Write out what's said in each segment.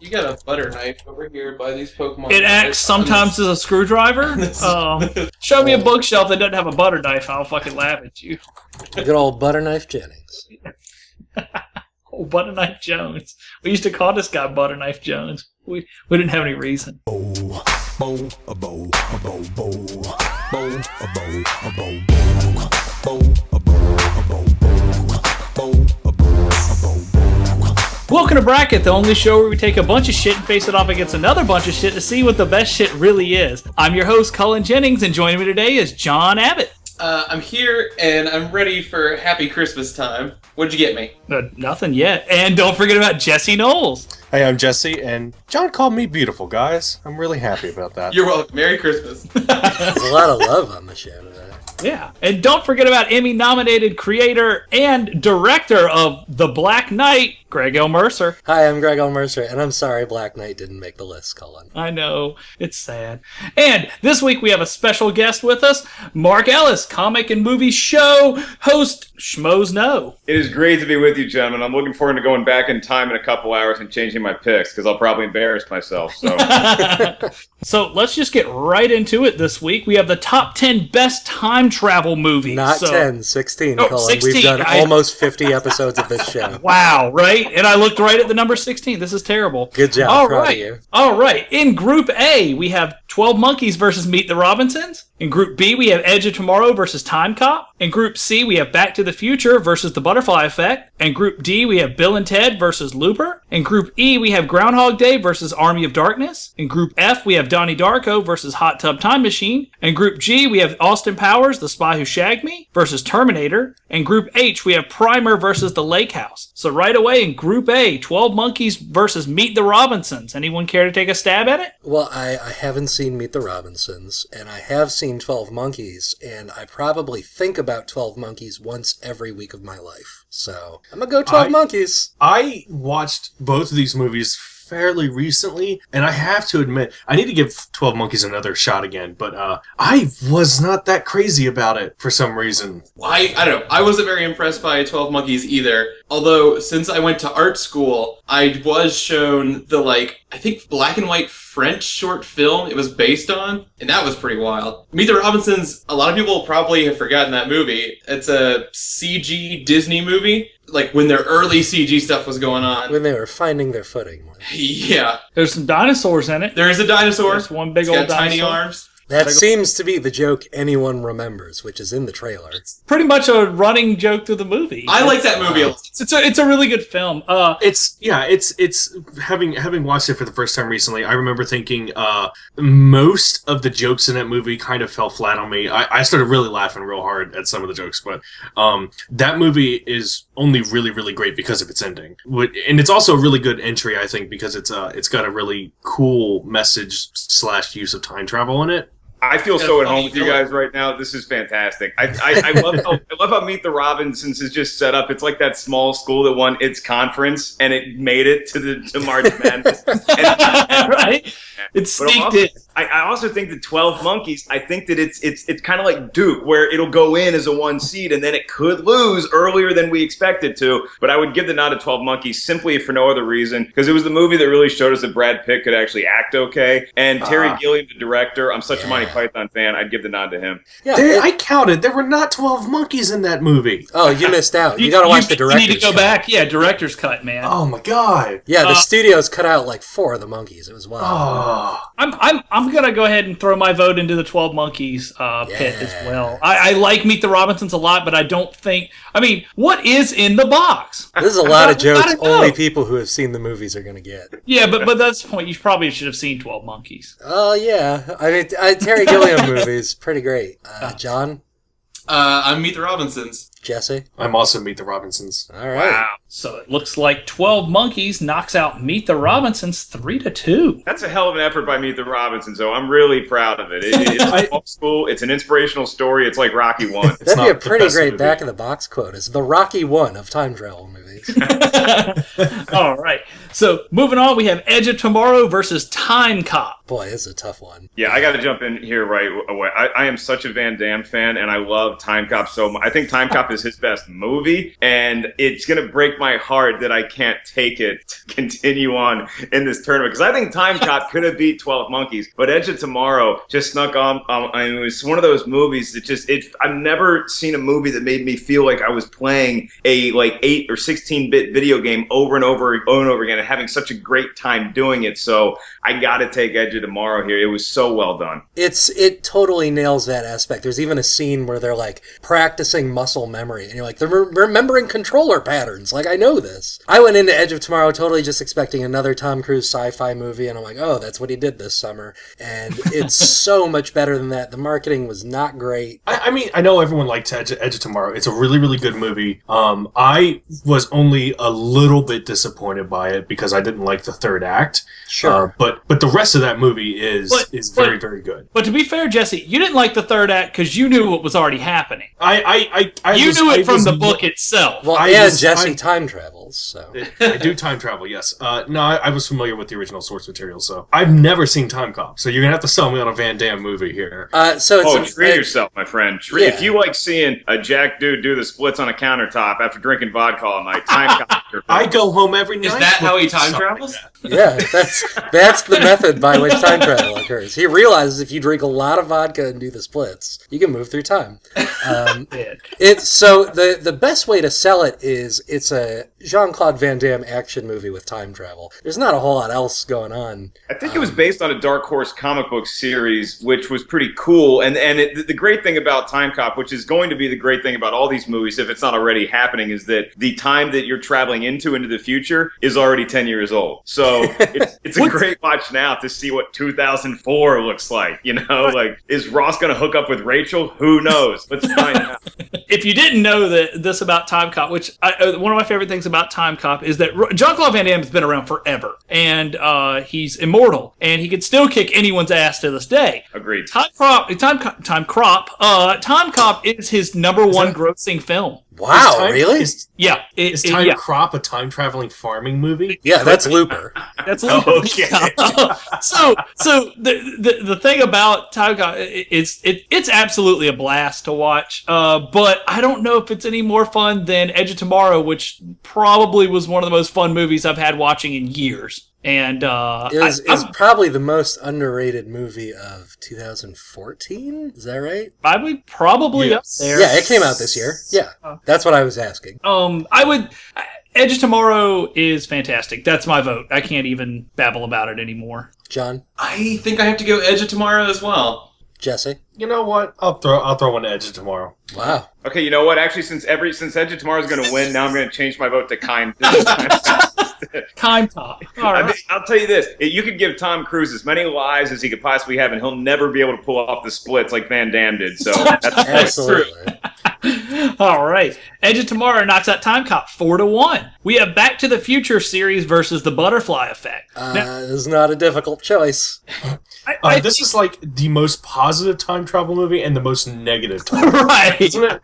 You got a butter knife over here by these Pokemon. It acts sometimes as a screwdriver. Show me a bookshelf that doesn't have a butter knife, I'll fucking laugh at you. Good old butter knife Jennings. Oh, Butter Knife Jones. We used to call this guy Butter Knife Jones. We didn't have any reason. Welcome to Bracket, the only show where we take a bunch of shit and face it off against another bunch of shit to see what the best shit really is. I'm your host, Cullen Jennings, and joining me today is John Abbott. I'm here, and I'm ready for Happy Christmas time. What'd you get me? Nothing yet. And don't forget about Jesse Knowles. Hey, I'm Jesse, and John called me beautiful, guys. I'm really happy about that. You're welcome. Merry Christmas. There's a lot of love on the show today. Yeah. And don't forget about Emmy-nominated creator and director of The Black Knight, Greg L. Mercer. Hi, I'm Greg L. Mercer, and I'm sorry Black Knight didn't make the list, Cullen. I know. It's sad. And this week we have a special guest with us, Mark Ellis, comic and movie show host, Schmoes Know. It is great to be with you, gentlemen. I'm looking forward to going back in time in a couple hours and changing my picks, because I'll probably embarrass myself. So. So let's just get right into it this week. We have the top 10 best time travel movies. Not 10, 16, Oh, Cullen. 16. We've done almost 50 episodes of this show. Wow, right? And I looked right at the number 16. This is terrible. Good job. All Proud right. of you. All right. In Group A, we have 12 Monkeys versus Meet the Robinsons. In Group B, we have Edge of Tomorrow versus Time Cop. In Group C, we have Back to the Future versus The Butterfly Effect. In Group D, we have Bill and Ted versus Looper. In Group E, we have Groundhog Day versus Army of Darkness. In Group F, we have Donnie Darko versus Hot Tub Time Machine. In Group G, we have Austin Powers, The Spy Who Shagged Me versus Terminator. In Group H, we have Primer versus The Lake House. So right away in Group A, 12 Monkeys versus Meet the Robinsons. Anyone care to take a stab at it? Well, I haven't seen Meet the Robinsons, and I have seen 12 Monkeys, and I probably think about 12 Monkeys once every week of my life. So, I'm gonna go 12 Monkeys. I watched both of these movies fairly recently, and I have to admit, I need to give 12 Monkeys another shot again, but I was not that crazy about it for some reason. I don't know. I wasn't very impressed by 12 Monkeys either. Although, since I went to art school, I was shown the, I think black and white French short film it was based on, and that was pretty wild. Meet the Robinsons, a lot of people probably have forgotten that movie. It's a CG Disney movie, when their early CG stuff was going on. When they were finding their footing. Yeah. There's some dinosaurs in it. There is a dinosaur. There's one big It's old got tiny dinosaur. arms. That seems to be the joke anyone remembers, which is in the trailer. Pretty much a running joke through the movie. I like that movie a lot. It's a really good film. It's having watched it for the first time recently, I remember thinking most of the jokes in that movie kind of fell flat on me. I started really laughing real hard at some of the jokes, but that movie is only really, really great because of its ending. And it's also a really good entry, I think, because it's got a really cool message / use of time travel in it. I feel so at home with you guys right now. This is fantastic. I love how Meet the Robinsons is just set up. It's like that small school that won its conference and it made it to March Madness. Right? It sneaked in. I also think that 12 Monkeys, I think that it's kind of like Duke, where it'll go in as a 1 seed and then it could lose earlier than we expect it to. But I would give the nod to 12 Monkeys simply for no other reason, because it was the movie that really showed us that Brad Pitt could actually act okay. And Terry Gilliam, the director, I'm such a Monty Python fan, I'd give the nod to him. Yeah, I counted. There were not 12 monkeys in that movie. Oh, you missed out. You gotta watch the director's You need to go cut. back. Yeah, director's cut, man. Oh my god. Yeah, the studios cut out 4 of the monkeys. It was wild. Oh. I'm gonna go ahead and throw my vote into the 12 Monkeys pit as well. I like Meet the Robinsons a lot, but I don't think. I mean, what is in the box? There's a lot of jokes gotta know. only people who have seen the movies are gonna get. Yeah, but that's the point. You probably should have seen 12 Monkeys. Oh, yeah. I mean, Terry Gilliam movies, pretty great. John? I'm Meet the Robinsons. Jesse? I'm also Meet the Robinsons. All right. Wow. So it looks like 12 Monkeys knocks out Meet the Robinsons 3-2. That's a hell of an effort by Meet the Robinsons, so I'm really proud of it. It's old school. It's an inspirational story. It's like Rocky 1. That'd be not a the pretty best great movie. back of the box quote. It's the Rocky 1 of time travel movies. All right. So moving on, we have Edge of Tomorrow versus Time Cop. Boy, it's a tough one. Yeah, I got to jump in here right away. I am such a Van Damme fan, and I love Time Cop so much. I think Time Cop is his best movie, and it's going to break my heart that I can't take it to continue on in this tournament, because I think Time Cop could have beat 12 Monkeys, but Edge of Tomorrow just snuck on. I mean, it was one of those movies that I've never seen a movie that made me feel like I was playing a 8 or 16-bit video game over and over again, and having such a great time doing it. So I got to take Edge of Tomorrow here. It was so well done. It totally nails that aspect. There's even a scene where they're like practicing muscle memory, and you're like, they're remembering controller patterns. Like, I know this. I went into Edge of Tomorrow totally just expecting another Tom Cruise sci-fi movie, and I'm like, oh, that's what he did this summer. And it's so much better than that. The marketing was not great. I mean, I know everyone liked Edge of Tomorrow. It's a really, really good movie. I was only a little bit disappointed by it because I didn't like the third act. Sure. But the rest of that movie is very, very good. But to be fair, Jesse, you didn't like the third act because you knew what was already happening. I knew it from the book itself. Well, Jesse time travels, so. I do time travel, yes. No, I was familiar with the original source material, so. I've never seen Time Cop, so you're going to have to sell me on a Van Damme movie here. Treat yourself, my friend. Yeah. If you like seeing a jack dude do the splits on a countertop after drinking vodka all night, Time Cop. I go home every night. Is that how he time travels? Yeah, that's the method by which time travel occurs. He realizes if you drink a lot of vodka and do the splits, you can move through time. The best way to sell it is it's a Jean-Claude Van Damme action movie with time travel. There's not a whole lot else going on. I think it was based on a Dark Horse comic book series, which was pretty cool. And the great thing about Time Cop, which is going to be the great thing about all these movies, if it's not already happening, is that the time that you're traveling into the future is already 10 years old. So it's a great watch now to see what 2004 looks like. You know, like, is Ross going to hook up with Rachel? Who knows? Let's find out. If you didn't know this about Time Cop, which one of my favorite things about Time Cop is that Jean-Claude Van Damme has been around forever, and he's immortal, and he can still kick anyone's ass to this day. Agreed. Time Cop is his number one grossing film. Wow, really? Is Time Crop a time-traveling farming movie? Yeah, that's Looper. That's Looper. Okay. So the thing about Time Cop, it's absolutely a blast to watch, but I don't know if it's any more fun than Edge of Tomorrow, which probably was one of the most fun movies I've had watching in years. And is probably the most underrated movie of 2014. Is that right? I would probably up there. Yeah, it came out this year. Yeah, that's what I was asking. Edge of Tomorrow is fantastic. That's my vote. I can't even babble about it anymore. John? I think I have to go Edge of Tomorrow as well. Jesse? You know what? I'll throw one Edge of Tomorrow. Wow. Okay, you know what? Actually, since Edge of Tomorrow is going to win, now I'm going to change my vote to Time Cop. All right. I mean, I'll tell you this. You could give Tom Cruise as many lives as he could possibly have, and he'll never be able to pull off the splits like Van Damme did. So that's Absolutely. All right. Edge of Tomorrow knocks out Time Cop 4-1. We have Back to the Future series versus The Butterfly Effect. This is not a difficult choice. This is like the most positive time travel movie and the most negative time travel, right. isn't it?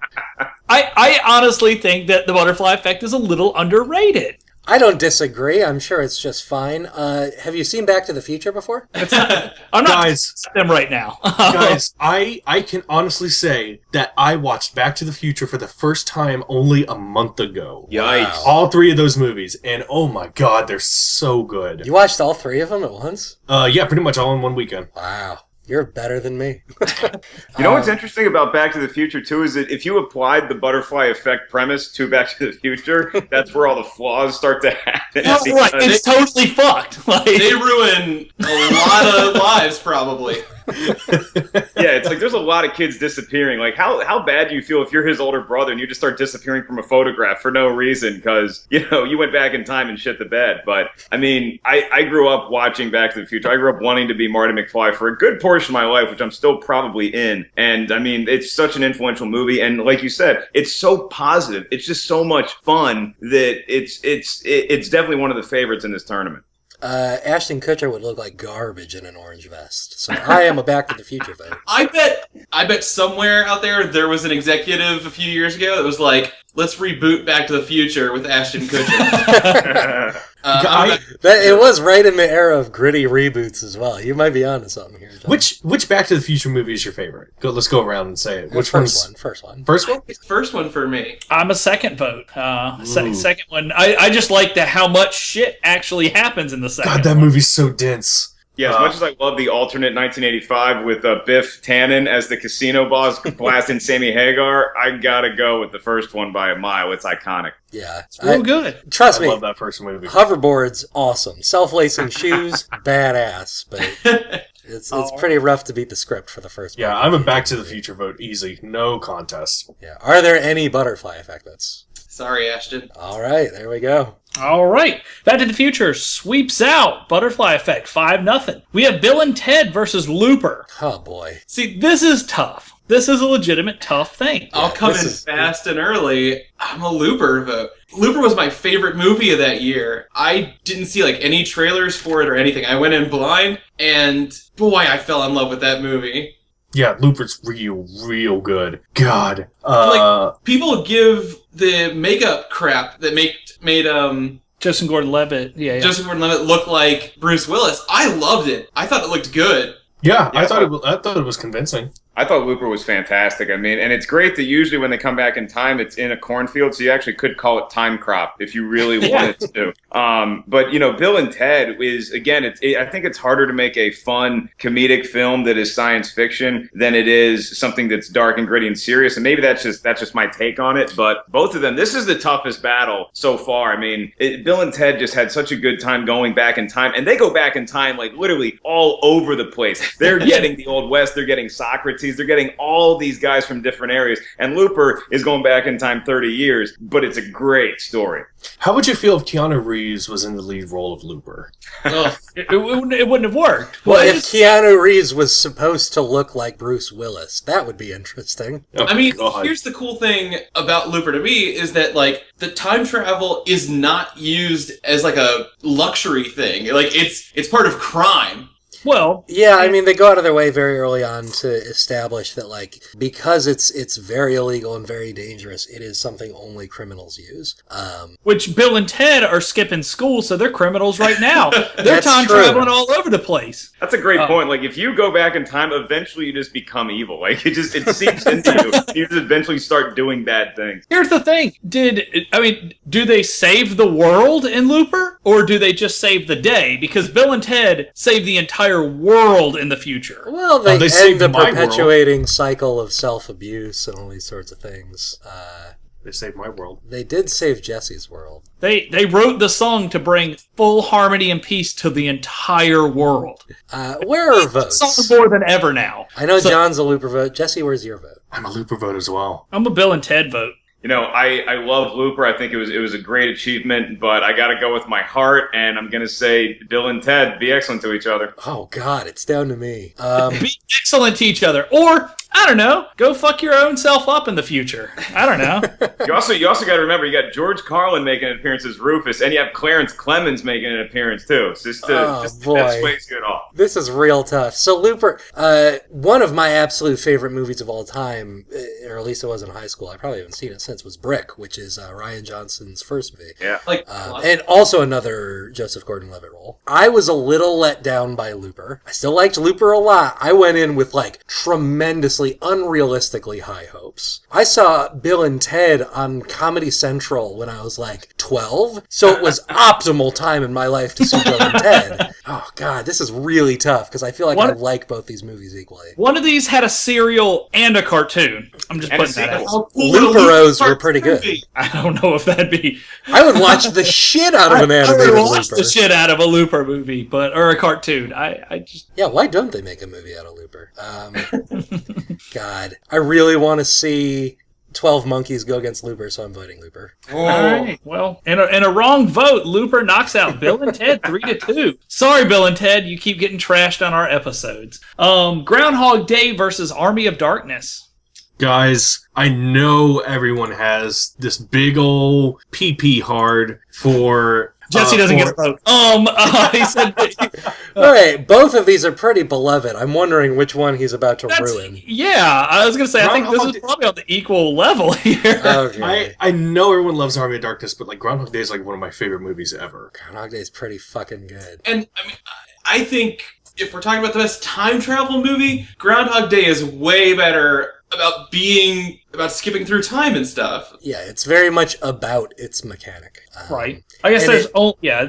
I honestly think that The Butterfly Effect is a little underrated. I don't disagree. I'm sure it's just fine. Have you seen Back to the Future before? I'm not Guys, them right now. guys, I can honestly say that I watched Back to the Future for the first time only a month ago. Yikes. All three of those movies, and oh my god, they're so good. You watched all three of them at once? Yeah, pretty much all in one weekend. Wow. You're better than me. You know what's interesting about Back to the Future, too, is that if you applied the butterfly effect premise to Back to the Future, that's where all the flaws start to happen. Right. It's totally fucked. Like, They ruin a lot of lives, probably. Yeah, it's like there's a lot of kids disappearing. Like, how bad do you feel if you're his older brother and you just start disappearing from a photograph for no reason because, you went back in time and shit the bed. But, I mean, I grew up watching Back to the Future. I grew up wanting to be Marty McFly for a good portion of my life, which I'm still probably in. And, I mean, it's such an influential movie. And like you said, it's so positive. It's just so much fun that it's definitely one of the favorites in this tournament. Ashton Kutcher would look like garbage in an orange vest. So I am a Back to the Future fan. I bet somewhere out there was an executive a few years ago that was like, let's reboot Back to the Future with Ashton Kutcher. It was right in the era of gritty reboots as well. You might be onto something here, John. Which Back to the Future movie is your favorite? Let's go around and say it. Which First one's one. First one? First one for me. I'm a second vote. Second one. I just like how much shit actually happens in the second God, that one. movie's so dense. Yeah, as much as I love the alternate 1985 with Biff Tannen as the casino boss blasting Sammy Hagar, I gotta go with the first one by a mile. It's iconic. Yeah. It's real good. Trust I me, love that first movie. hoverboard's awesome. Self-lacing shoes, badass, but it's pretty rough to beat the script for the first one. Yeah, I'm a Back to the Future vote. Easy. No contest. Yeah. Are there any butterfly effect votes? Sorry, Ashton. All right, there we go. All right. Back to the Future sweeps out Butterfly Effect 5-0. We have Bill and Ted versus Looper. Oh boy. See, this is tough. This is a legitimate tough thing. I'll come in this is- fast and early. I'm a Looper vote. Looper was my favorite movie of that year. I didn't see any trailers for it or anything. I went in blind, and boy, I fell in love with that movie. Yeah, Looper's real good. God. People give the makeup crap that made Joseph Gordon-Levitt. Yeah. Joseph Gordon-Levitt look like Bruce Willis. I loved it. I thought it looked good. Yeah, I thought it was convincing. I thought Looper was fantastic. I mean, and it's great that usually when they come back in time, it's in a cornfield, so you actually could call it time crop if you really wanted to. But Bill and Ted is, again, I think it's harder to make a fun comedic film that is science fiction than it is something that's dark and gritty and serious. And maybe that's just my take on it. But both of them, this is the toughest battle so far. I mean, Bill and Ted just had such a good time going back in time, and they go back in time literally all over the place. They're getting the Old West, they're getting Socrates. They're getting all these guys from different areas. And Looper is going back in time 30 years, but it's a great story. How would you feel if Keanu Reeves was in the lead role of Looper? Ugh. It wouldn't have worked. Well, if Keanu Reeves was supposed to look like Bruce Willis, that would be interesting. Oh, I mean, God. here's the cool thing about Looper to me is that the time travel is not used as a luxury thing. It's part of crime. Well, Yeah, I mean, they go out of their way very early on to establish that, because it's very illegal and very dangerous, it is something only criminals use. which Bill and Ted are skipping school, so they're criminals right now. They're That's time true. traveling all over the place. That's a great point. If you go back in time, eventually you just become evil. It seeps into you. You just eventually start doing bad things. Here's the thing. Do they save the world in Looper, or do they just save the day? Because Bill and Ted save the entire world in the future. Well, they they end saved the my world. perpetuating cycle of self-abuse and all these sorts of things. They saved my world. They did save Jesse's world. They wrote the song to bring full harmony and peace to the entire world. Where are votes? Song more than ever now. I know John's a Looper vote. Jesse, where's your vote? I'm a Looper vote as well. I'm a Bill and Ted vote. I love Looper. I think it was a great achievement, but I got to go with my heart, and I'm going to say Bill and Ted be excellent to each other. Oh, God, it's down to me. Be excellent to each other. Or, I don't know, go fuck your own self up in the future. I don't know. You also got to remember, you got George Carlin making an appearance as Rufus, and you have Clarence Clemens making an appearance too. It's just boy. that sways it off. This is real tough. So Looper, one of my absolute favorite movies of all time, or at least it was in high school, I probably haven't seen it since, was Brick, which is Rian Johnson's first movie. Yeah. And also another Joseph Gordon-Levitt role. I was a little let down by Looper. I still liked Looper a lot. I went in with tremendously, unrealistically high hopes. I saw Bill and Ted on Comedy Central when I was 12, so it was optimal time in my life to see Bill and Ted. Oh God, this is really tough because I feel like I like both these movies equally. One of these had a serial and a cartoon. I'm just And a putting that out. sequel. Looperos were pretty good. I don't know if that'd be... I would watch the shit out of an I animated would watch Looper. the shit out of a Looper movie, or a cartoon. I just... Yeah, why don't they make a movie out of Looper? God, I really want to see 12 Monkeys go against Looper, so I'm voting Looper. All right. Well, in a wrong vote, Looper knocks out Bill and Ted 3-2. Sorry, Bill and Ted, you keep getting trashed on our episodes. Groundhog Day versus Army of Darkness. Guys, I know everyone has this big ol' PP hard for Jesse doesn't get a vote. He said All right, both of these are pretty beloved. I'm wondering which one he's about to ruin. yeah. I was gonna say I think this Groundhog is probably on the equal level here. Okay. I know everyone loves Army of Darkness, but like Groundhog Day is like one of my favorite movies ever. Groundhog Day is pretty fucking good. And I mean, I think if we're talking about the best time travel movie, Groundhog Day is way better about skipping through time and stuff. Yeah, it's very much about its mechanic. Right. I guess and there's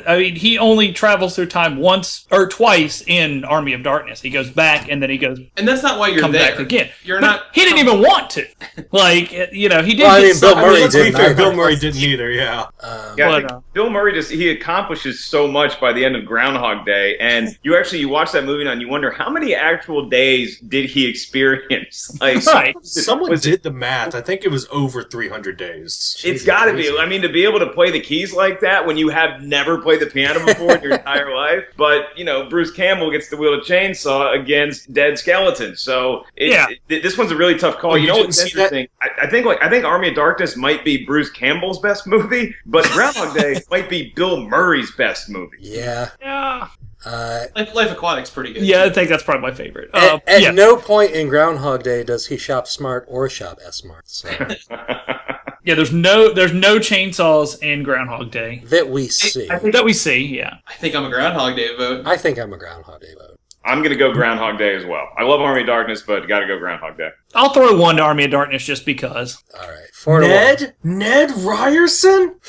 I mean, he only travels through time once or twice in Army of Darkness. He goes back and then he goes And that's not why you're come there. back again. You're But not. He didn't even want to. Like, he did. Well, I mean, Bill Murray Let's be didn't fair, either. Bill Murray didn't either. Yeah. Yeah, I But, think Bill Murray he accomplishes so much by the end of Groundhog Day, and you watch that movie now and you wonder how many actual days did he experience? Like, Right. Someone did the math. I think it was over 300 days. It's got to be. I mean, to be able to play the keys like that when you have never played the piano before in your entire life. But, Bruce Campbell gets to wield a chainsaw against dead skeletons. So this one's a really tough call. Oh, you know didn't what's see that? interesting? I think Army of Darkness might be Bruce Campbell's best movie, but Groundhog Day might be Bill Murray's best movie. Yeah. yeah. Life Aquatic's pretty good. Yeah, I think that's probably my favorite. At no point in Groundhog Day does he shop smart or shop S-smart. So. Yeah, there's no chainsaws in Groundhog Day That we see. that we see. Yeah. I think I'm a Groundhog Day vote. I think I'm a Groundhog Day vote. I'm going to go Groundhog Day as well. I love Army of Darkness, but got to go Groundhog Day. I'll throw one to Army of Darkness just because. All right. 4-1. Ned Ryerson?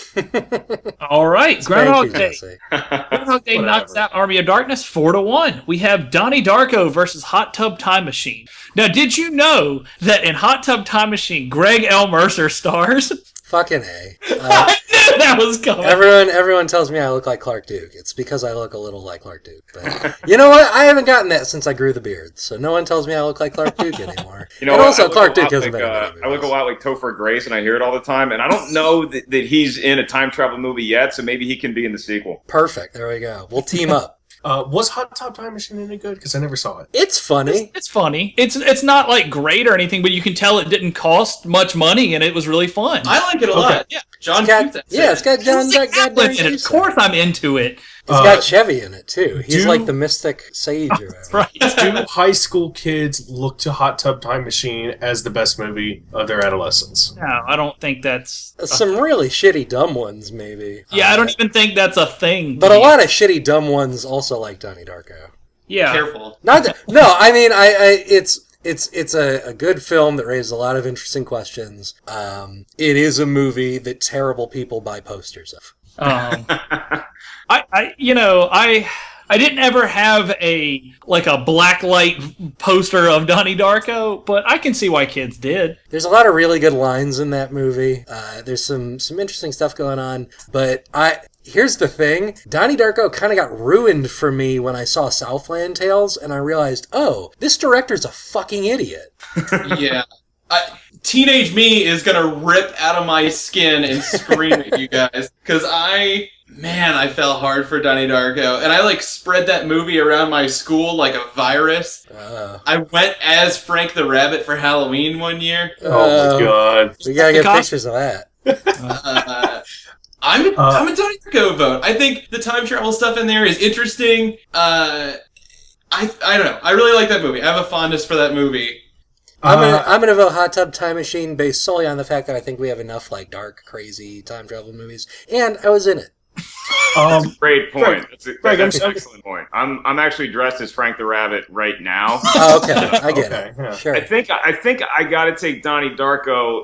All right, Groundhog Day. Jesse. Groundhog Day Whatever. knocks out Army of Darkness 4-1. We have Donnie Darko versus Hot Tub Time Machine. Now, did you know that in Hot Tub Time Machine, Greg L. Mercer stars? Fucking A. I knew that was coming. Everyone tells me I look like Clark Duke. It's because I look a little like Clark Duke. But you know what? I haven't gotten that since I grew the beard. So no one tells me I look like Clark Duke anymore. You know, and what? also, I look Clark a Duke lot hasn't like, been in many I look a movies. lot like Topher Grace, and I hear it all the time. And I don't know that he's in a time travel movie yet, so maybe he can be in the sequel. Perfect. There we go. We'll team up. Was Hot Tub Time Machine any good? Because I never saw it. It's funny. It's funny. It's not like great or anything, but you can tell it didn't cost much money and it was really fun. I like it a lot. Yeah, John. It's got John goddamn And of Cusack. course, I'm into it. It's got Chevy in it too. He's like the mystic sage or whatever. Right. Do high school kids look to Hot Tub Time Machine as the best movie of their adolescence? No, I don't think that's. Some really shitty dumb ones, maybe. Yeah, I don't even think that's a thing. But a lot of shitty dumb ones also like Donnie Darko. Yeah. Careful. Not that, no, I mean, it's a good film that raises a lot of interesting questions. It is a movie that terrible people buy posters of. I didn't ever have a blacklight poster of Donnie Darko, but I can see why kids did. There's a lot of really good lines in that movie. There's some interesting stuff going on, but here's the thing. Donnie Darko kind of got ruined for me when I saw Southland Tales, and I realized, oh, this director's a fucking idiot. Yeah. Teenage me is gonna rip out of my skin and scream at you guys because I fell hard for Donnie Darko, and I spread that movie around my school like a virus. I went as Frank the Rabbit for Halloween one year. Oh my god! We gotta get pictures of that. I'm a Donnie Darko vote. I think the time travel stuff in there is interesting. I don't know. I really like that movie. I have a fondness for that movie. I'm gonna vote Hot Tub Time Machine based solely on the fact that I think we have enough dark, crazy time travel movies, and I was in it. Great point. That's I'm an excellent point. I'm actually dressed as Frank the Rabbit right now. Oh, okay, I get it. Yeah. Sure. I think I got to take Donnie Darko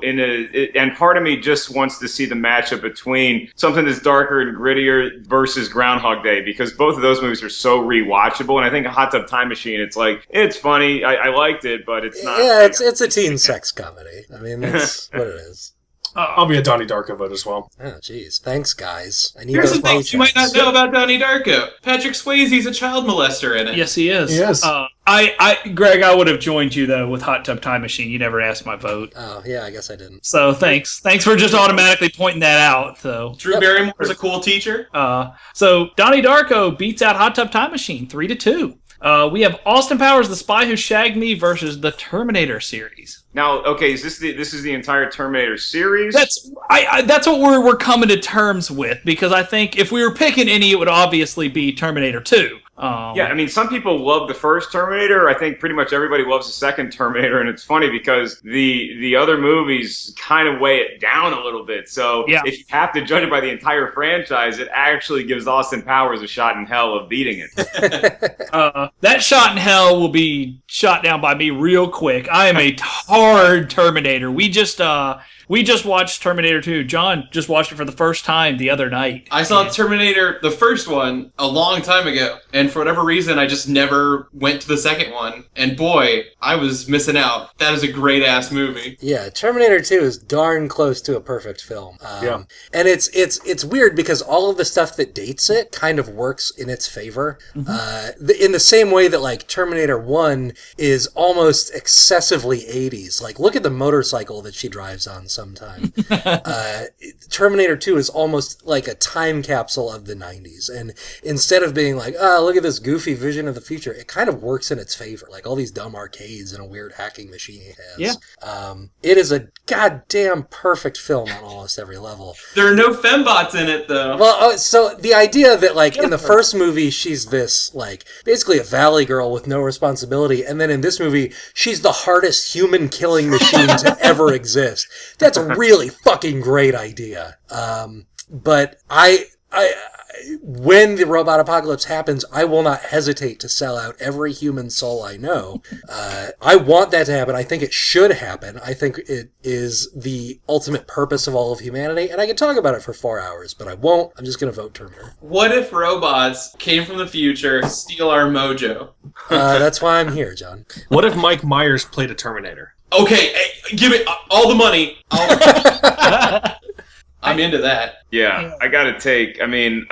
and part of me just wants to see the matchup between something that's darker and grittier versus Groundhog Day, because both of those movies are so rewatchable. And I think Hot Tub Time Machine, it's funny. I liked it, but it's not. Yeah, it's a teen sex comedy. I mean, that's what it is. I'll be a Donnie Darko vote as well. Oh, jeez. Thanks, guys. I need Here's those the thing you might not paychecks. know about Donnie Darko. Patrick Swayze's a child molester in it. Yes, he is. Yes. Greg, I would have joined you though with Hot Tub Time Machine. You never asked my vote, Oh, yeah, I guess I didn't. so thanks for just automatically pointing that out. So, Drew Barrymore's a cool teacher. so Donnie Darko beats out Hot Tub Time Machine 3-2. We have Austin Powers, The Spy Who Shagged Me versus the Terminator series. Now, okay, this is the entire Terminator series? That's what we're coming to terms with, because I think if we were picking any, it would obviously be Terminator 2. Yeah, I mean, some people love the first Terminator. I think pretty much everybody loves the second Terminator, and it's funny because the other movies kind of weigh it down a little bit. So if you have to judge it by the entire franchise, it actually gives Austin Powers a shot in hell of beating it. That shot in hell will be shot down by me real quick. I am a hard Terminator. We just watched Terminator 2. John just watched it for the first time the other night. I saw Terminator, the first one, a long time ago. And for whatever reason, I just never went to the second one. And boy, I was missing out. That is a great-ass movie. Yeah, Terminator 2 is darn close to a perfect film. And it's weird because all of the stuff that dates it kind of works in its favor. In the same way that, like, Terminator 1 is almost excessively 80s. Like, look at the motorcycle that she drives on sometime. Terminator 2 is almost like a time capsule of the 90s. And instead of being like, oh, look at this goofy vision of the future, it kind of works in its favor. Like all these dumb arcades and a weird hacking machine it has. Yeah. It is a goddamn perfect film on almost every level. There are no fembots in it, though. Well, so the idea that, like, in the first movie, she's this, like, basically a valley girl with no responsibility, and then in this movie, she's the hardest human-killing machine to ever exist. That's a really fucking great idea. But when the robot apocalypse happens, I will not hesitate to sell out every human soul I know. I want that to happen. I think it should happen. I think it is the ultimate purpose of all of humanity, and I can talk about it for 4 hours, but I won't. I'm just going to vote Terminator. What if robots came from the future, steal our mojo? That's why I'm here, John. What if Mike Myers played a Terminator? Okay, hey, give me all the money. I'm into that. Yeah, I gotta take. I mean,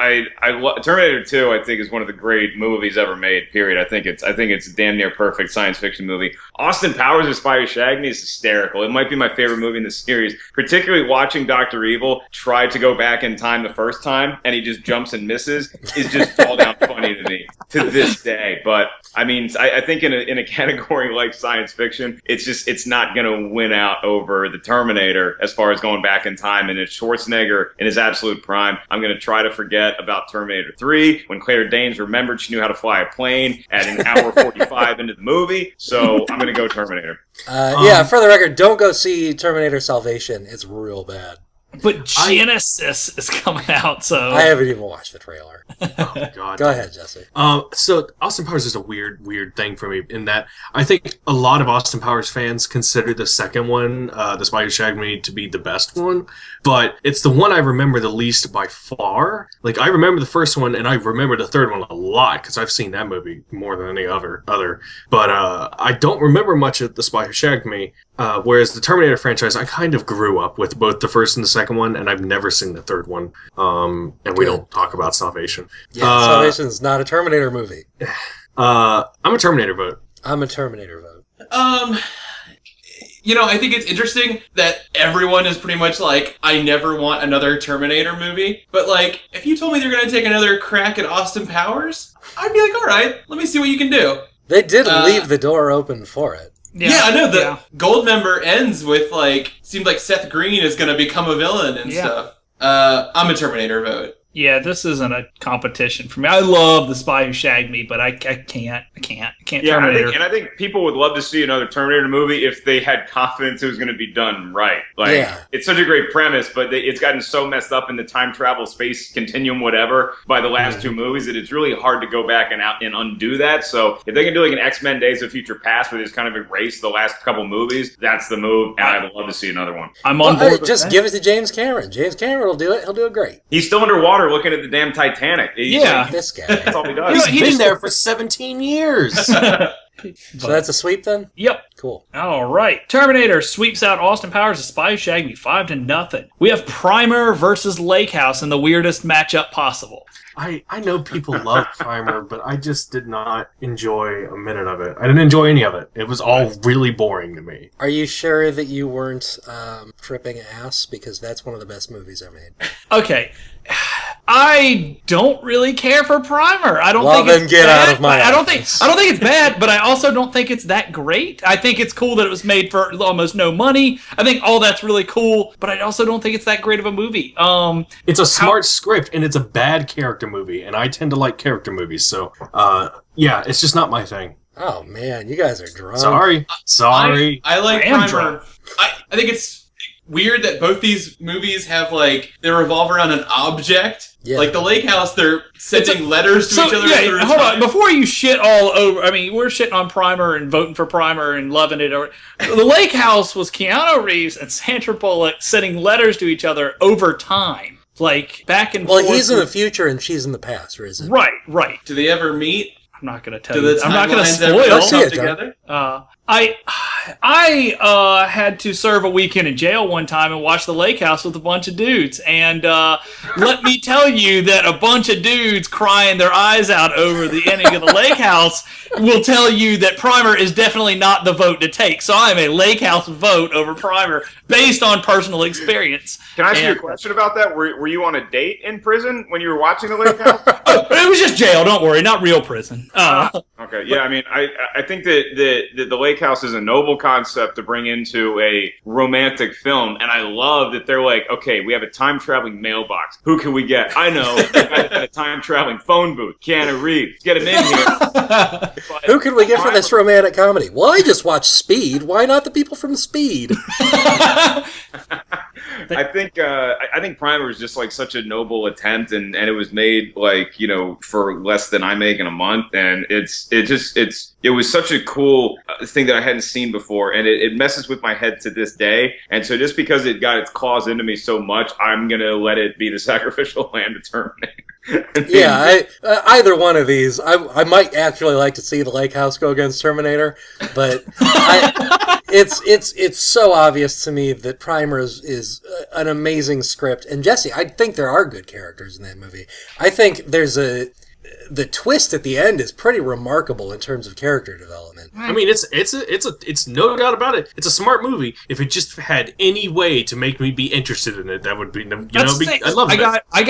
Terminator 2. I think is one of the great movies ever made. Period. I think it's a damn near perfect science fiction movie. Austin Powers as Spy Who Shagged Me is hysterical. It might be my favorite movie in the series. Particularly watching Dr. Evil try to go back in time the first time and he just jumps and misses is just all down funny to me to this day. But I mean, I think in a category like science fiction, it's not gonna win out over the Terminator as far as going back in time. And it's Schwarzenegger in his absolute prime. I'm going to try to forget about Terminator 3 when Claire Danes remembered she knew how to fly a plane at an hour 45 into the movie. So I'm going to go Terminator. Yeah, for the record, don't go see Terminator Salvation. It's real bad. But Genesis is coming out, so I haven't even watched the trailer. Oh God! Go ahead, Jesse. So Austin Powers is a weird thing for me in that I think a lot of Austin Powers fans consider the second one, The Spy Who Shagged Me, to be the best one, but it's the one I remember the least by far. Like I remember the first one, and I remember the third one a lot because I've seen that movie more than any other. But I don't remember much of The Spy Who Shagged Me. Whereas the Terminator franchise, I kind of grew up with both the first and the second one, and I've never seen the third one. And we don't talk about Salvation. Yeah, Salvation's not a Terminator movie. I'm a Terminator vote. I'm a Terminator vote. I think it's interesting that everyone is pretty much like, I never want another Terminator movie. But, like, if you told me they're going to take another crack at Austin Powers, I'd be like, all right, let me see what you can do. They did leave the door open for it. Yeah, I know. The Goldmember ends with, like, seems like Seth Green is going to become a villain and stuff. I'm a Terminator vote. Yeah, this isn't a competition for me. I love The Spy Who Shagged Me, but I can't. Yeah, Terminator. I think people would love to see another Terminator movie if they had confidence it was going to be done right. Like, It's such a great premise, but it's gotten so messed up in the time travel space continuum, whatever, by the last two movies that it's really hard to go back and undo that. So if they can do like an X-Men Days of Future Past where they just kind of erase the last couple movies, that's the move, and I'd love to see another one. I'm on board. Just give it to James Cameron. James Cameron will do it. He'll do it great. He's still underwater looking at the damn Titanic. This guy. That's all he does. He's been there for 17 years. So that's a sweep then? Yep. Cool. All right. Terminator sweeps out Austin Powers' The Spy Who Shagged Me 5-0. We have Primer versus Lake House in the weirdest matchup possible. I know people love Primer, but I just did not enjoy a minute of it. I didn't enjoy any of it. It was all really boring to me. Are you sure that you weren't tripping ass? Because that's one of the best movies I made. Okay. I don't really care for Primer. I don't Well, think then it's get bad. out of my I don't think office. it's bad, but I also don't think it's that great. I think it's cool that it was made for almost no money. I think all that's really cool, but I also don't think it's that great of a movie. It's a smart script, and it's a bad character movie, and I tend to like character movies. So, yeah, it's just not my thing. Oh man, you guys are drunk. Sorry. I like I am Primer. drunk. I think it's weird that both these movies have like they revolve around an object. Yeah. Like the Lake House, they're sending letters to each other. Yeah, through hold on. time. Before you shit all over, I mean, we're shitting on Primer and voting for Primer and loving it. The Lake House was Keanu Reeves and Sandra Bullock sending letters to each other over time, like back and Well, forth. he's in the future and she's in the past, or is it? Right. Do they ever meet? I'm not going to tell Do you. the I'm not going to timelines ever spoil. Let's see come it, John. together? I had to serve a weekend in jail one time and watch The Lake House with a bunch of dudes. And let me tell you that a bunch of dudes crying their eyes out over the ending of The Lake House will tell you that Primer is definitely not the vote to take. So I'm a Lake House vote over Primer based on personal experience. Can I ask you a And- question about that? Were you on a date in prison when you were watching The Lake House? It was just jail, don't worry, not real prison. Okay, yeah, I mean, I think that the Lake House is a noble concept to bring into a romantic film, and I love that they're like, okay, we have a time traveling mailbox. Who can we get? I know, a time traveling phone booth. Keanu Reeves, get him in here. But Who could we get for this romantic comedy? Well, I just watched Speed. Why not the people from Speed? I think Primer is just like such a noble attempt, and it was made like for less than I make in a month, and it was such a cool thing that I hadn't seen before, and it messes with my head to this day. And so just because it got its claws into me so much, I'm gonna let it be the sacrificial lamb to Terminator. Yeah, either one of these. I might actually like to see the Lake House go against Terminator, but it's so obvious to me that Primer is an amazing script. And Jesse, I think there are good characters in that movie. I think the twist at the end is pretty remarkable in terms of character development. I mean, it's no doubt about it. It's a smart movie. If it just had any way to make me be interested in it, that would be, I love it. I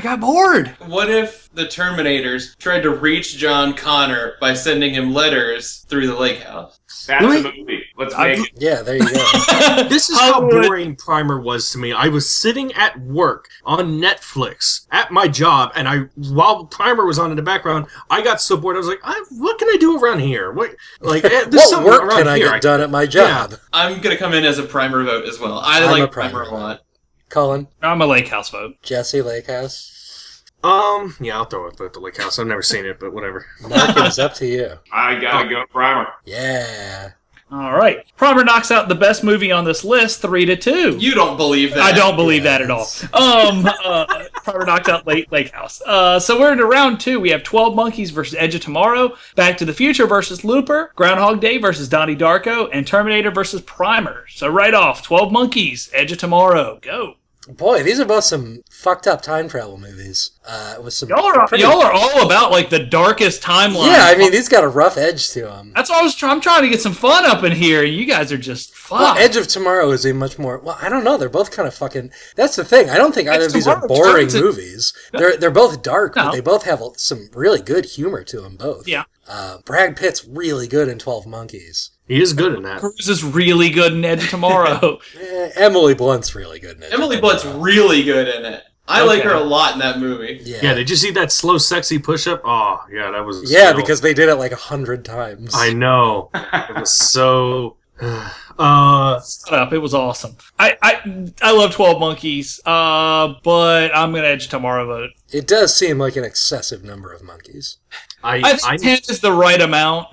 got bored. What if the Terminators tried to reach John Connor by sending him letters through the Lake House? That's the movie. Let's make it. Yeah, there you go. This is how boring Primer was to me. I was sitting at work on Netflix at my job, and while Primer was on in the background, I got so bored. I was like, "What can I do around here? What What work can I get done at my job? I'm gonna come in as a Primer vote as well. I I'm a like Primer Primer a lot. Colin, I'm a Lake House vote. Jesse, Lake House. Yeah, I'll throw it at the Lake House. I've never seen it, but whatever. Mark, it's up to you. I gotta go Primer. Yeah. All right. Primer knocks out the best movie on this list 3-2. You don't believe that? I don't believe that at all. Primer knocked out Lake House. So we're into round 2. We have 12 Monkeys versus Edge of Tomorrow, Back to the Future versus Looper, Groundhog Day versus Donnie Darko, and Terminator versus Primer. So right off, 12 Monkeys, Edge of Tomorrow. Go. Boy, these are both some fucked up time travel movies. With some Y'all are all about like the darkest timeline. Yeah, I mean, these got a rough edge to them. That's what I'm trying to get some fun up in here, and you guys are just fuck. Well, Edge of Tomorrow is a much more... Well, I don't know. They're both kind of fucking... That's the thing. I don't think either of these are boring movies. They're both dark, but they both have some really good humor to them both. Yeah. Brad Pitt's really good in 12 Monkeys. He is good in that. Cruise is really good in Edge of Tomorrow. Emily Blunt's really good in it. Emily Blunt's really good in it. I like her a lot in that movie. Yeah, did you see that slow, sexy push-up? Oh, yeah, that was... Yeah, because they did it like 100 times. I know. It was so... Shut up. It was awesome. I love 12 Monkeys, but I'm going to Edge Tomorrow vote. It does seem like an excessive number of monkeys. I think 10 is the right amount.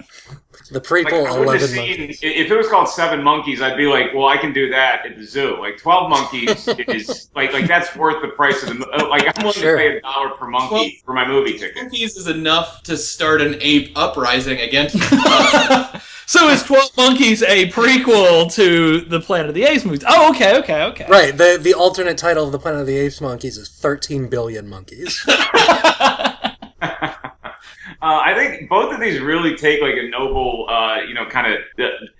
The prequel, I wouldn't have 11 seen, monkeys. if it was called 7 Monkeys, I'd be like, well, I can do that at the zoo. Like 12 monkeys is like that's worth the price of the like. I'm willing to pay $1 per monkey for my movie ticket. Monkeys is enough to start an ape uprising against. So is 12 Monkeys a prequel to the Planet of the Apes movies? Oh, okay. Right. The alternate title of the Planet of the Apes monkeys is 13 billion monkeys. I think both of these really take like a noble, kind of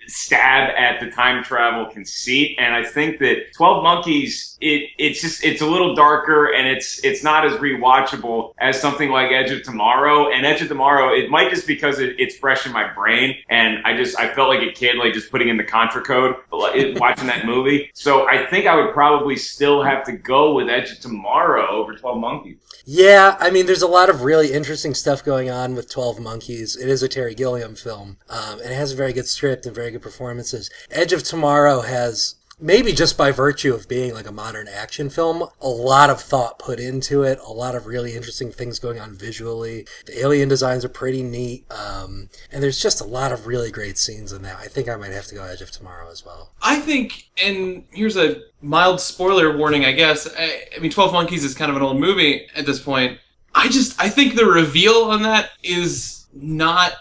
stab at the time travel conceit, and I think that 12 Monkeys, it's a little darker, and it's not as rewatchable as something like Edge of Tomorrow. And Edge of Tomorrow, it might just because it's fresh in my brain, and I felt like a kid, like just putting in the contra code watching that movie. So I think I would probably still have to go with Edge of Tomorrow over 12 Monkeys. Yeah, I mean, there's a lot of really interesting stuff going on with 12 Monkeys. It is a Terry Gilliam film, and it has a very good script and very good performances. Edge of Tomorrow has, maybe just by virtue of being like a modern action film, a lot of thought put into it, a lot of really interesting things going on visually. The alien designs are pretty neat, and there's just a lot of really great scenes in that. I think I might have to go Edge of Tomorrow as well. I think, and here's a mild spoiler warning, I guess. I mean, 12 Monkeys is kind of an old movie at this point. I think the reveal on that is not,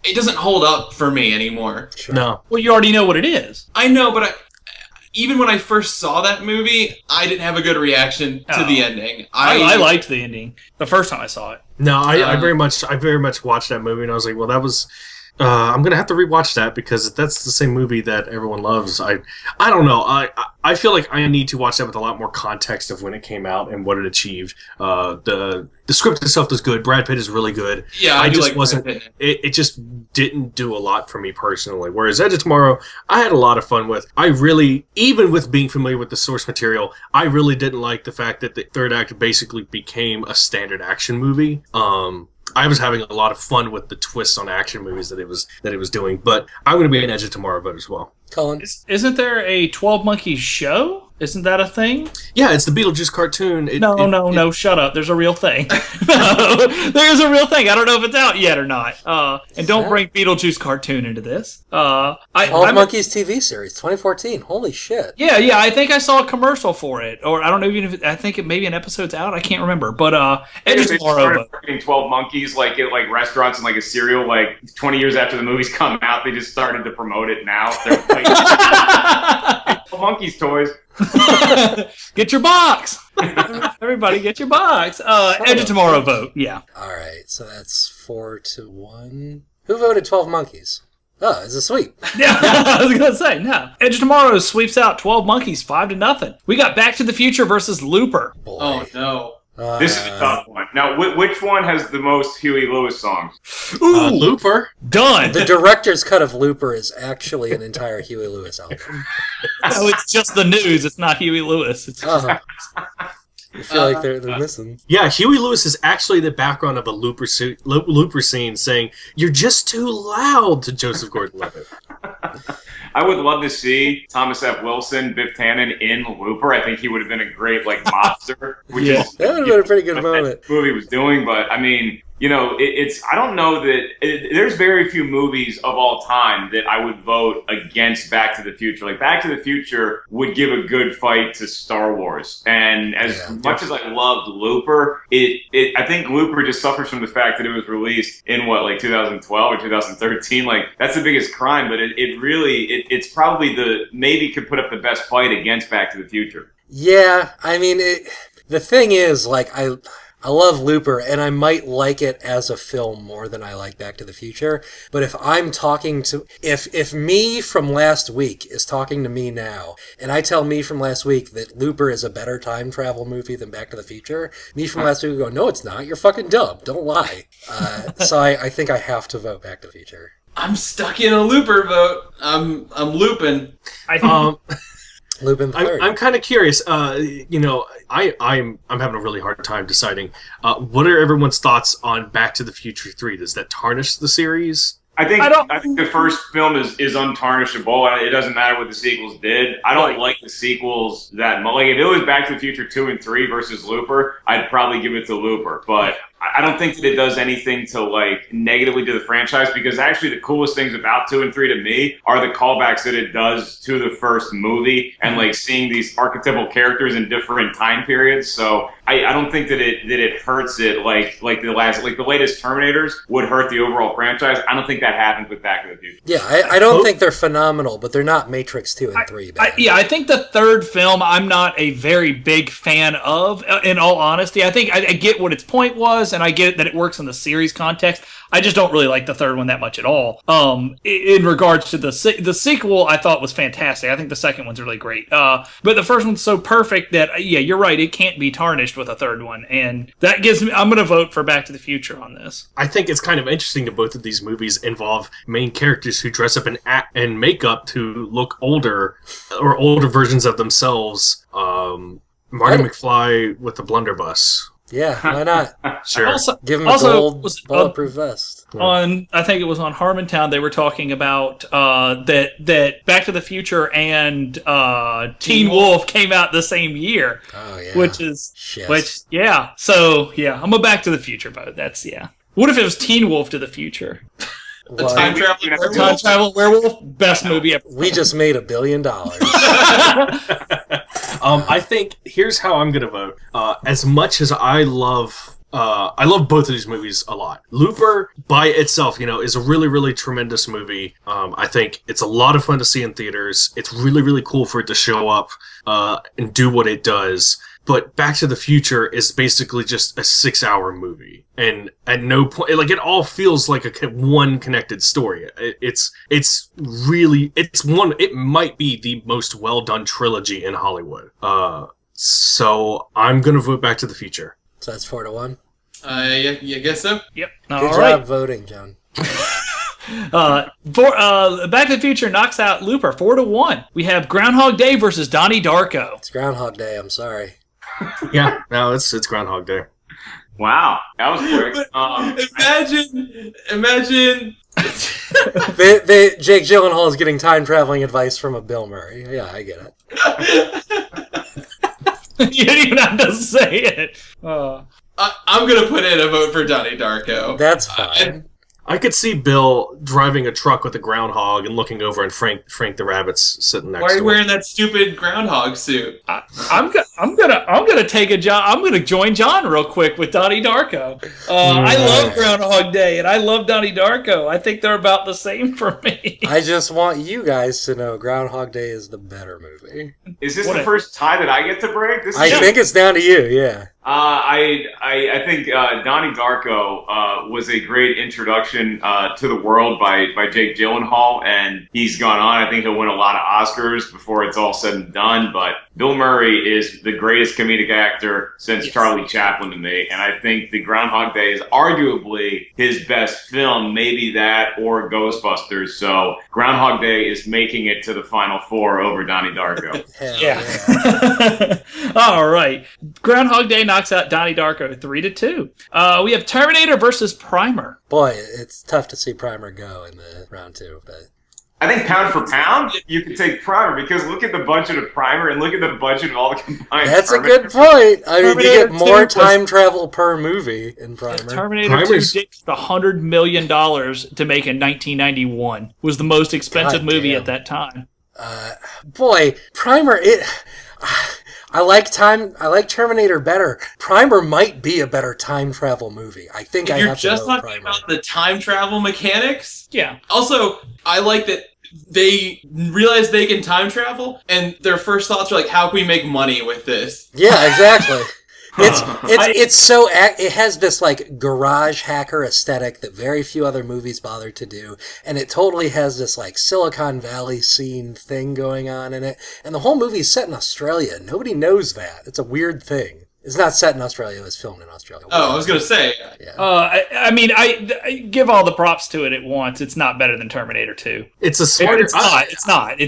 it doesn't hold up for me anymore. Sure. No. Well, you already know what it is. I know, but even when I first saw that movie, I didn't have a good reaction to the ending. I liked the ending the first time I saw it. No, I very much watched that movie, and I was like, well, that was. I'm gonna have to rewatch that because that's the same movie that everyone loves. I don't know. I feel like I need to watch that with a lot more context of when it came out and what it achieved. The script itself is good. Brad Pitt is really good. Yeah, I do just like wasn't. Brad Pitt. It just didn't do a lot for me personally. Whereas Edge of Tomorrow, I had a lot of fun with. I really, even with being familiar with the source material, I really didn't like the fact that the third act basically became a standard action movie. I was having a lot of fun with the twists on action movies that it was doing, but I'm going to be an Edge of Tomorrow vote as well. Cullen? Isn't there a 12 Monkeys show? Isn't that a thing? Yeah, it's the Beetlejuice cartoon. No, shut up. There's a real thing. No, there is a real thing. I don't know if it's out yet or not. And don't bring Beetlejuice cartoon into this. 12 Monkeys TV series, 2014. Holy shit. Yeah, I think I saw a commercial for it. Or I don't know even if I think maybe an episode's out. I can't remember. But Edge of They Tomorrow. started marketing 12 Monkeys like at like restaurants and like a cereal like 20 years after the movies come out. They just started to promote it now. They're like, 12 Monkeys toys. Get your box. Everybody get your box. Edge of Tomorrow vote. Yeah. All right, so that's 4-1. Who voted 12 Monkeys? Oh, it's a sweep. Yeah, I was going to say, no. Edge of Tomorrow sweeps out 12 Monkeys 5-0. We got Back to the Future versus Looper. Boy. Oh, no. This is a tough one. Now, which one has the most Huey Lewis songs? Ooh, Looper. done. The director's cut of Looper is actually an entire Huey Lewis album. So it's just the news. It's not Huey Lewis. It's just I feel like they're missing. Yeah, Huey Lewis is actually the background of a Looper scene saying, "You're just too loud" to Joseph Gordon-Levitt. I would love to see Thomas F. Wilson, Biff Tannen in Looper. I think he would have been a great like mobster. Which Yeah. is That would have been a pretty good what moment. that movie was doing, but I mean, you know, it's. I don't know that there's very few movies of all time that I would vote against Back to the Future. Like Back to the Future would give a good fight to Star Wars, and as much as I loved Looper, I think Looper just suffers from the fact that it was released in like 2012 or 2013. Like that's the biggest crime, but it's probably maybe could put up the best fight against Back to the Future. Yeah, I mean, the thing is, like, I love Looper, and I might like it as a film more than I like Back to the Future. But if I'm talking to... If me from last week is talking to me now, and I tell me from last week that Looper is a better time travel movie than Back to the Future, me from last week would go, no, it's not. You're fucking dumb. Don't lie. So I think I have to vote Back to the Future. I'm stuck in a Looper vote. I'm looping. Lupin the Third. I'm kind of curious. You know, I'm having a really hard time deciding. What are everyone's thoughts on Back to the Future 3? Does that tarnish the series? I think the first film is untarnishable. It doesn't matter what the sequels did. I don't like the sequels that much. Like if it was Back to the Future 2 and 3 versus Looper, I'd probably give it to Looper. But I don't think that it does anything to like negatively to the franchise, because actually the coolest things about 2 and 3 to me are the callbacks that it does to the first movie and like seeing these archetypal characters in different time periods. So I don't think that it hurts it like the latest Terminators would hurt the overall franchise. I don't think that happens with Back to the Future. Yeah, I don't think they're phenomenal, but they're not Matrix 2 and 3 bad. I think the third film I'm not a very big fan of, in all honesty. I think I get what its point was. was, and I get it that it works in the series context. I just don't really like the third one that much at all. In regards to the sequel, I thought was fantastic. I think the second one's really great. But the first one's so perfect that, yeah, you're right, it can't be tarnished with a third one. And that gives me, I'm going to vote for Back to the Future on this. I think it's kind of interesting that both of these movies involve main characters who dress up in makeup to look older, or older versions of themselves. Marty McFly with the blunderbuss. Yeah, why not? Sure. Give him a gold bulletproof vest. I think it was on Harmontown, they were talking about that Back to the Future and Teen Wolf came out the same year. Oh yeah. Yeah. So yeah, I'm a Back to the Future vote. That's yeah. What if it was Teen Wolf to the Future? A time travel werewolf, best movie ever. We just made $1 billion. I think here's how I'm gonna vote. As much as I love both of these movies a lot. Looper by itself, is a really, really tremendous movie. I think it's a lot of fun to see in theaters. It's really, really cool for it to show up and do what it does. But Back to the Future is basically just a 6-hour movie. And at no point, it all feels like one connected story. It might be the most well-done trilogy in Hollywood. So I'm going to vote Back to the Future. So that's 4-1? Yeah, guess so. Yep. Good job voting, John. Back to the Future knocks out Looper 4-1. We have Groundhog Day versus Donnie Darko. It's Groundhog Day, I'm sorry. Yeah, no, it's Groundhog Day. Wow, that was quick. Imagine. Jake Gyllenhaal is getting time traveling advice from a Bill Murray. Yeah, I get it. You didn't even have to say it. I'm gonna put in a vote for Donnie Darko. That's fine. I could see Bill driving a truck with a groundhog and looking over, and Frank the Rabbit's sitting next to him. Why are you wearing that stupid groundhog suit? I'm gonna take a John. I'm gonna join John real quick with Donnie Darko. I love Groundhog Day and I love Donnie Darko. I think they're about the same for me. I just want you guys to know Groundhog Day is the better movie. Is this the first tie that I get to break? I think it's down to you. Yeah. I think Donnie Darko was a great introduction to the world by Jake Gyllenhaal, and he's gone on. I think he'll win a lot of Oscars before it's all said and done, but Bill Murray is the greatest comedic actor since Charlie Chaplin to me, and I think the Groundhog Day is arguably his best film, maybe that or Ghostbusters, so Groundhog Day is making it to the Final Four over Donnie Darko. Yeah. All right. Groundhog Day knocks out Donnie Darko 3-2. We have Terminator versus Primer. Boy, it's tough to see Primer go in the round 2, but I think pound for pound, you could take Primer, because look at the budget of Primer and look at the budget of all the combined. That's a good point. I mean, you get more time travel per movie in Primer. Terminator 2 did $100 million to make in 1991. Was the most expensive movie at that time. Boy, Primer, I like Terminator better. Primer might be a better time travel movie. I think I have to You're vote just talking Primer. about the time travel mechanics? Yeah. Also, I like that they realize they can time travel, and their first thoughts are like, how can we make money with this? Yeah, exactly. It has this like garage hacker aesthetic that very few other movies bother to do, and it totally has this like Silicon Valley scene thing going on in it, and the whole movie is set in Australia. Nobody knows that. It's a weird thing. It's not set in Australia, it was filmed in Australia. Oh, I was going to say. Yeah. I give all the props to it at once. It's not better than Terminator 2. It's a smarter. It's not.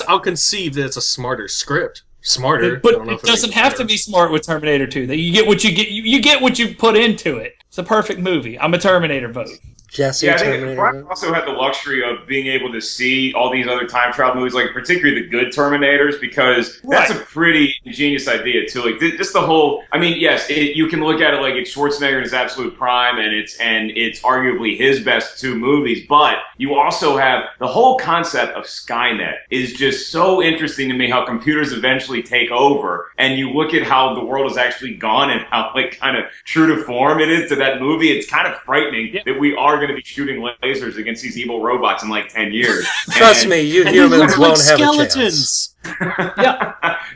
I'll conceive that it's a smarter script. Smarter, but it doesn't have to be smart with Terminator 2. That you get what you get. You get what you put into it. It's a perfect movie. I'm a Terminator vote. Jesse, Yeah, I think Terminator. Brian also had the luxury of being able to see all these other time travel movies, like particularly the good Terminators, because that's a pretty ingenious idea too. Like just the whole. I mean, yes, you can look at it like it's Schwarzenegger in his absolute prime, and it's arguably his best 2 movies. But you also have the whole concept of Skynet is just so interesting to me. How computers eventually take over, and you look at how the world has actually gone and how like kind of true to form it is to that movie. It's kind of frightening that we are going to be shooting lasers against these evil robots in like 10 years. Trust me, you And humans they look won't like have a skeletons. chance.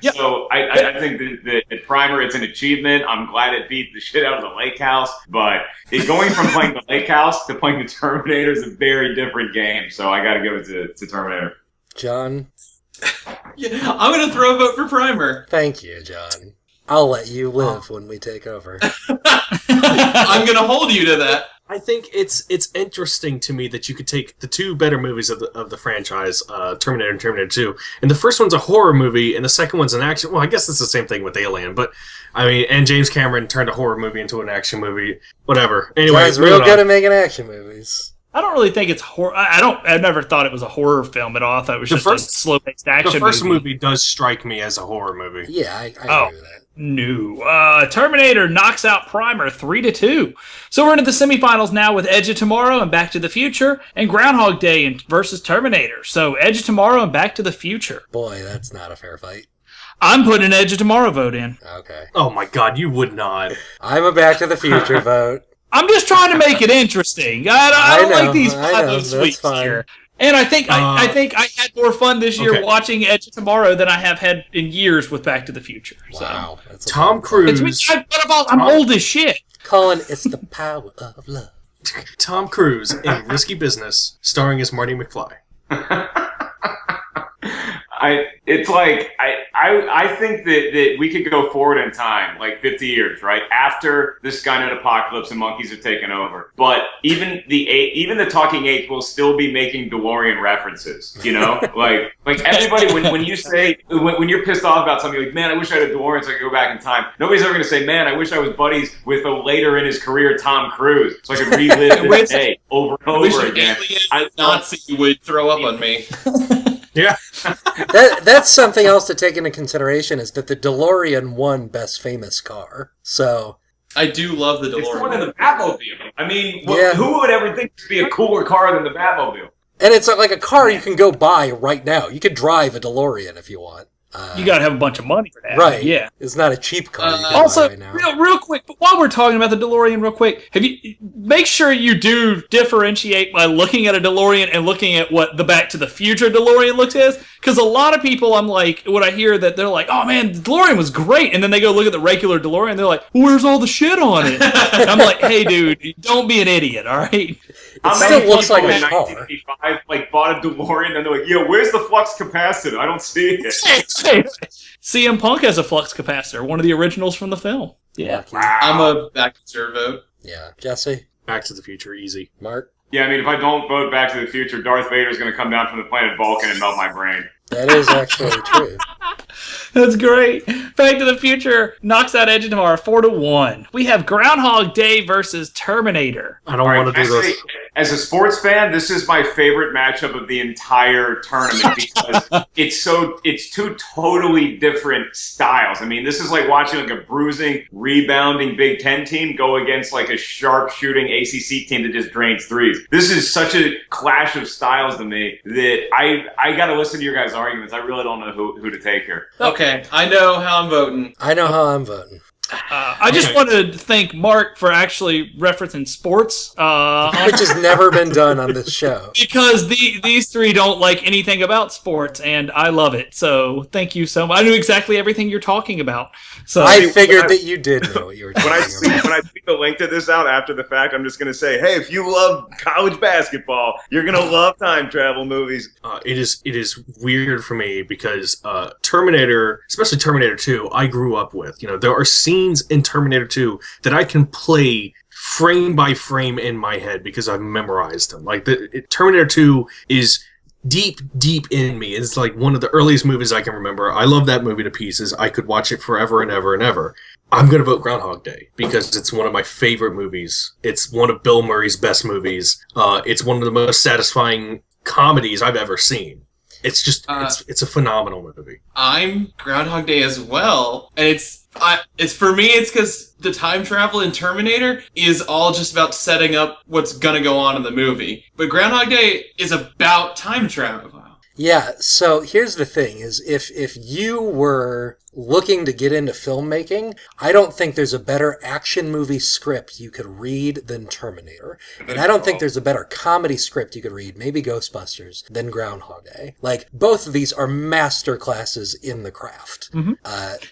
Yeah. So I think the Primer, it's an achievement. I'm glad it beat the shit out of the Lake House, but going from playing the Lake House to playing the Terminator is a very different game. So I got to give it to Terminator. John, Yeah, I'm gonna throw a vote for Primer. thank you, John. I'll let you live when we take over. I'm gonna hold you to that. I think it's interesting to me that you could take the two better movies of the franchise, Terminator and Terminator 2, and the first one's a horror movie, and the second one's an action. Well, I guess it's the same thing with Alien, but I mean, and James Cameron turned a horror movie into an action movie. Whatever. Anyway, John's real good at making action movies. I don't really think it's horror. I never thought it was a horror film at all. I thought it was just a slow-paced action The first movie does strike me as a horror movie. Yeah, I Oh. agree with that. No. Terminator knocks out Primer 3-2. So we're into the semifinals now with Edge of Tomorrow and Back to the Future, and Groundhog Day versus Terminator. So Edge of Tomorrow and Back to the Future. Boy, that's not a fair fight. I'm putting an Edge of Tomorrow vote in. Okay. Oh my god, you would not. I'm a Back to the Future vote. I'm just trying to make it interesting. I don't I know, like these I know, five that's sweeps fine. here. And I think I had more fun this year Okay. watching Edge of Tomorrow than I have had in years with Back to the Future. So. Wow. That's a Tom long time. Cruise. I'm old as shit. Colin, it's the power of love. Tom Cruise in Risky Business, starring as Marty McFly. I think that we could go forward in time, like 50 years, right? After the Skynet apocalypse and monkeys have taken over. But even the Talking Apes will still be making DeLorean references, you know? like everybody, when you say, when you're pissed off about something, like, man, I wish I had a DeLorean so I could go back in time. Nobody's ever going to say, man, I wish I was buddies with a later in his career Tom Cruise so I could relive this day over and I wish over an again. alien Nazi would throw up on me. Yeah. That's something else to take into consideration is that the DeLorean won Best Famous Car. So I do love the It's the one in DeLorean. the Batmobile. I mean, Yeah. who would ever think to be a cooler car than the Batmobile? and it's like a car you can go buy right now. You could drive a DeLorean if you want. You got to have a bunch of money for that. Right. Yeah. It's not a cheap car you can Also, buy right now. real quick, but while we're talking about the DeLorean, real quick, make sure you do differentiate by looking at a DeLorean and looking at what the Back to the Future DeLorean looks as. Because a lot of people, I'm like, when I hear that, they're like, "Oh man, the DeLorean was great," and then they go look at the regular DeLorean, and they're like, well, "Where's all the shit on it?" And I'm like, "Hey, dude, don't be an idiot, all right?" How still many looks like people a in car. 1985 like bought a DeLorean and they're like, "Yo, where's the flux capacitor? I don't see it." CM Punk has a flux capacitor, one of the originals from the film. Yeah. Lucky. I'm a back to vote. Yeah. Jesse, Back to the Future, easy. Mark, Yeah, I mean, if I don't vote Back to the Future, Darth Vader's going to come down from the planet Vulcan and melt my brain. that is actually true. That's great. Back to the Future knocks out Edge of Tomorrow 4-1. We have Groundhog Day versus Terminator. I don't All right, want to do this. as a sports fan, this is my favorite matchup of the entire tournament because it's two totally different styles. I mean, this is like watching like a bruising, rebounding Big Ten team go against like a sharp-shooting ACC team that just drains threes. This is such a clash of styles to me that I got to listen to your guys' arguments. I really don't know who to take here. Okay, I know how I'm voting. I know how I'm voting. I just wanted to thank Mark for actually referencing sports. Which has never been done on this show. Because these three don't like anything about sports, and I love it. So thank you so much. I knew exactly everything you're talking about. So I figured that you did know what you were When I talking about. when I tweet the link to this out after the fact, I'm just going to say, hey, if you love college basketball, you're going to love time travel movies. It is weird for me because Terminator, especially Terminator 2, I grew up with. You know, there are scenes in Terminator 2 that I can play frame by frame in my head because I've memorized them. Like Terminator 2 is deep in me. It's like one of the earliest movies I can remember. I love that movie to pieces. I could watch it forever and ever and ever. I'm going to vote Groundhog Day because it's one of my favorite movies. It's one of Bill Murray's best movies. It's one of the most satisfying comedies I've ever seen. It's just it's a phenomenal movie. I'm Groundhog Day as well, and it's for me. It's because the time travel in Terminator is all just about setting up what's gonna go on in the movie, but Groundhog Day is about time travel. Yeah, so here's the thing is if you were looking to get into filmmaking, I don't think there's a better action movie script you could read than Terminator. And I don't think there's a better comedy script you could read, maybe Ghostbusters, than Groundhog Day. Like, both of these are master classes in the craft.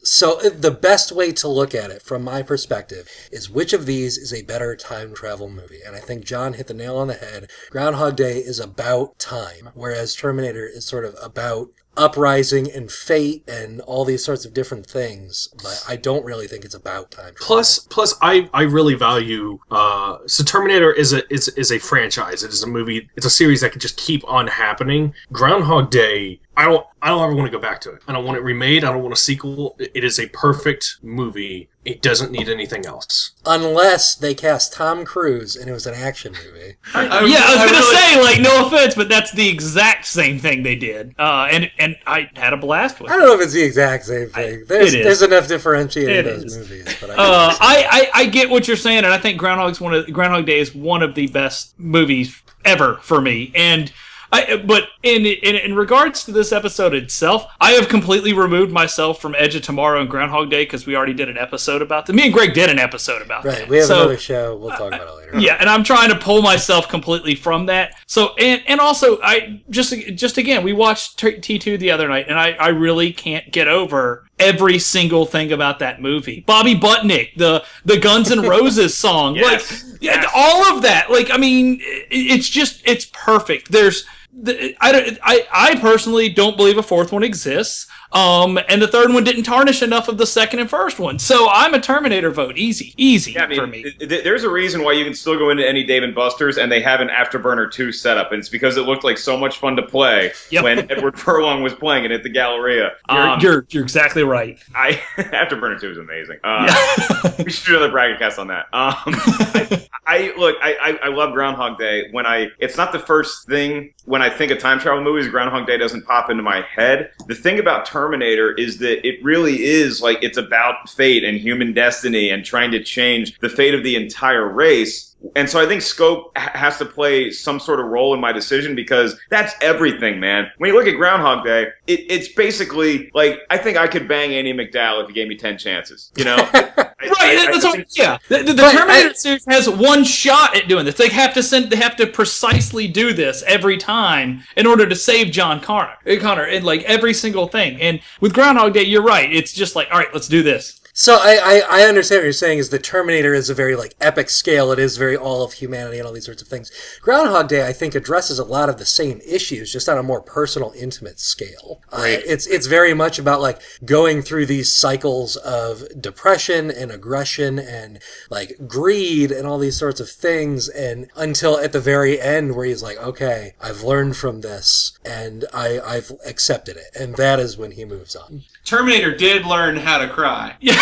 So the best way to look at it, from my perspective, is which of these is a better time travel movie. And I think John hit the nail on the head. Groundhog Day is about time, whereas Terminator is sort of about uprising and fate and all these sorts of different things, but I don't really think it's about time travel. Plus, I really value. So Terminator is a franchise. It is a movie. It's a series that can just keep on happening. Groundhog Day. I don't ever want to go back to it. I don't want it remade. I don't want a sequel. It is a perfect movie. It doesn't need anything else. Unless they cast Tom Cruise and it was an action movie. I was going to say, like, no offense, but that's the exact same thing they did. And I had a blast with it. I don't know if it's the exact same thing. There's enough differentiating in those movies. But I get what you're saying, and I think Groundhog Day is one of the best movies ever for me. And but in regards to this episode itself, I have completely removed myself from Edge of Tomorrow and Groundhog Day because we already did an episode about them. Me and Greg did an episode about that. Right, we have another show. We'll talk about it later. Yeah, and I'm trying to pull myself completely from that. So, and also, I just again, we watched T2 the other night, and I really can't get over every single thing about that movie. Bobby Butnick, the Guns N' Roses song, Yes. all of that. Like, I mean, it's perfect. I personally don't believe a fourth one exists. And the third one didn't tarnish enough of the second and first one. So I'm a Terminator vote. Easy Yeah, I mean, for me. There's a reason why you can still go into any Dave & Buster's and they have an Afterburner 2 setup. And it's because it looked like so much fun to play when Edward Furlong was playing it at the Galleria. You're exactly right. Afterburner 2 is amazing. We should do another bracket cast on that. I love Groundhog Day. It's not the first thing when I think of time travel movies. Groundhog Day doesn't pop into my head. The thing about Terminator is that it really is like it's about fate and human destiny and trying to change the fate of the entire race. And so I think scope has to play some sort of role in my decision because that's everything, man. When you look at Groundhog Day, it's basically like I think I could bang Andy McDowell if he gave me 10 chances. You know? The Terminator series has one shot at doing this. They have to precisely do this every time in order to save John Connor, and like every single thing. And with Groundhog Day, you're right. It's just like, all right, let's do this. So I understand what you're saying is the Terminator is a very like epic scale. It is very all of humanity and all these sorts of things. Groundhog Day, I think, addresses a lot of the same issues, just on a more personal, intimate scale. Right. It's very much about like going through these cycles of depression and aggression and like greed and all these sorts of things, and until at the very end where he's like, okay, I've learned from this and I've accepted it, and that is when he moves on. Terminator did learn how to cry. Yeah,